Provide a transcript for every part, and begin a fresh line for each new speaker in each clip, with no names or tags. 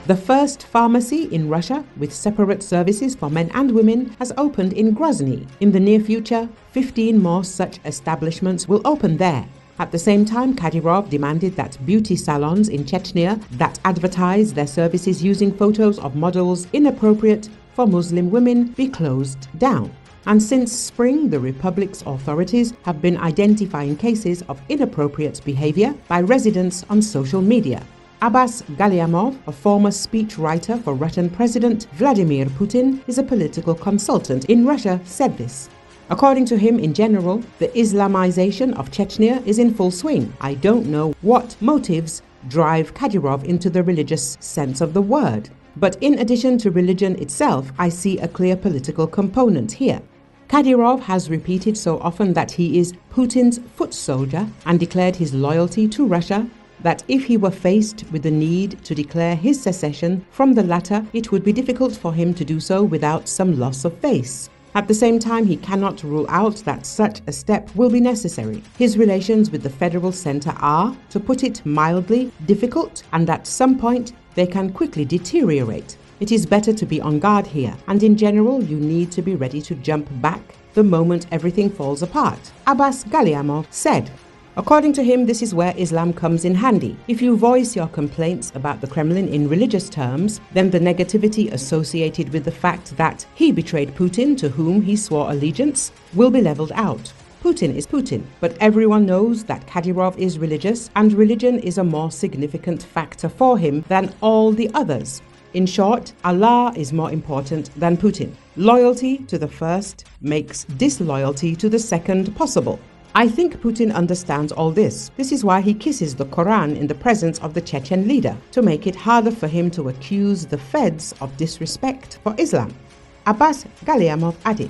The first pharmacy in Russia with separate services for men and women has opened in Grozny. In the near future, 15 more such establishments will open there. At the same time, Kadyrov demanded that beauty salons in Chechnya that advertise their services using photos of models inappropriate for Muslim women be closed down. And since spring, the republic's authorities have been identifying cases of inappropriate behavior by residents on social media. Abbas Gallyamov, a former speechwriter for Russian President Vladimir Putin, is a political consultant in Russia, said this. According to him, in general, the Islamization of Chechnya is in full swing. I don't know what motives drive Kadyrov into the religious sense of the word. But in addition to religion itself, I see a clear political component here. Kadyrov has repeated so often that he is Putin's foot soldier and declared his loyalty to Russia that if he were faced with the need to declare his secession from the latter, it would be difficult for him to do so without some loss of face. At the same time, he cannot rule out that such a step will be necessary. His relations with the federal center are, to put it mildly, difficult, and at some point they can quickly deteriorate. It is better to be on guard here, and in general you need to be ready to jump back the moment everything falls apart, Abbas Gallyamov said. According to him, this is where Islam comes in handy. If you voice your complaints about the Kremlin in religious terms, then the negativity associated with the fact that he betrayed Putin, to whom he swore allegiance, will be leveled out. Putin is Putin, but everyone knows that Kadyrov is religious, and religion is a more significant factor for him than all the others. In short, Allah is more important than Putin. Loyalty to the first makes disloyalty to the second possible. I think Putin understands all this. This is why he kisses the Quran in the presence of the Chechen leader, to make it harder for him to accuse the feds of disrespect for Islam. Abbas Gallyamov added.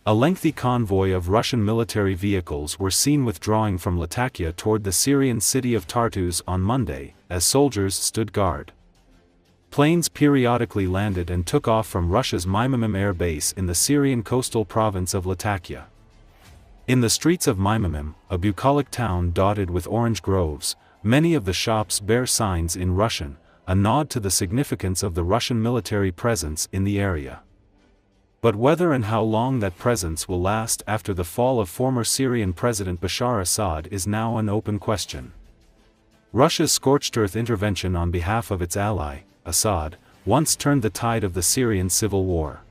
A lengthy convoy of Russian military vehicles were seen withdrawing from Latakia toward the Syrian city of Tartus on Monday, as soldiers stood guard. Planes periodically landed and took off from Russia's Mymimim air base in the Syrian coastal province of Latakia. In the streets of Mymimim, a bucolic town dotted with orange groves, many of the shops bear signs in Russian, a nod to the significance of the Russian military presence in the area. But whether and how long that presence will last after the fall of former Syrian President Bashar Assad is now an open question. Russia's scorched earth intervention on behalf of its ally, Assad, once turned the tide of the Syrian civil war.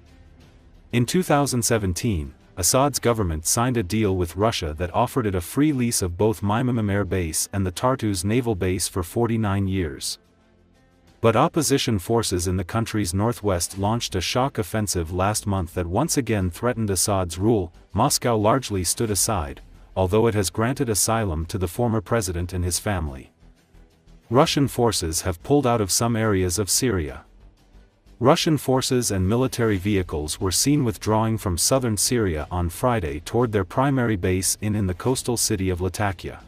In 2017, Assad's government signed a deal with Russia that offered it a free lease of both Mymimim air base and the Tartus naval base for 49 years. But opposition forces in the country's northwest launched a shock offensive last month that once again threatened Assad's rule. Moscow largely stood aside, although it has granted asylum to the former president and his family. Russian forces have pulled out of some areas of Syria. Russian forces and military vehicles were seen withdrawing from southern Syria on Friday toward their primary base in the coastal city of Latakia.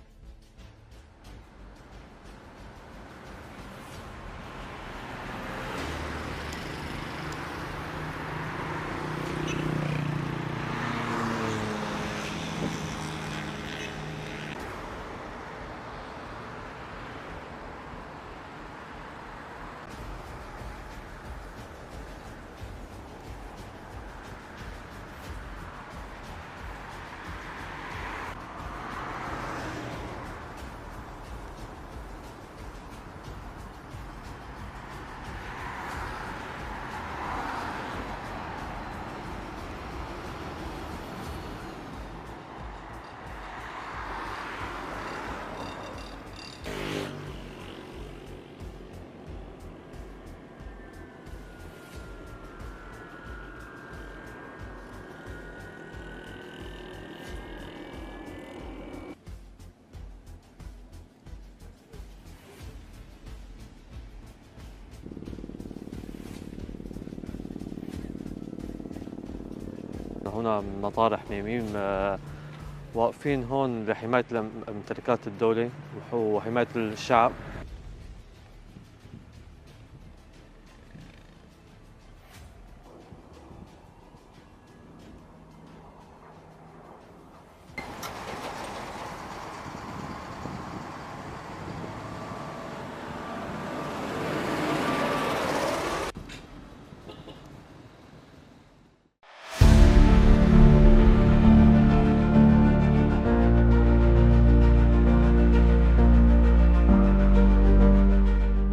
هنا من مطار حميميم واقفين هون لحماية ممتلكات الدولة وحماية الشعب.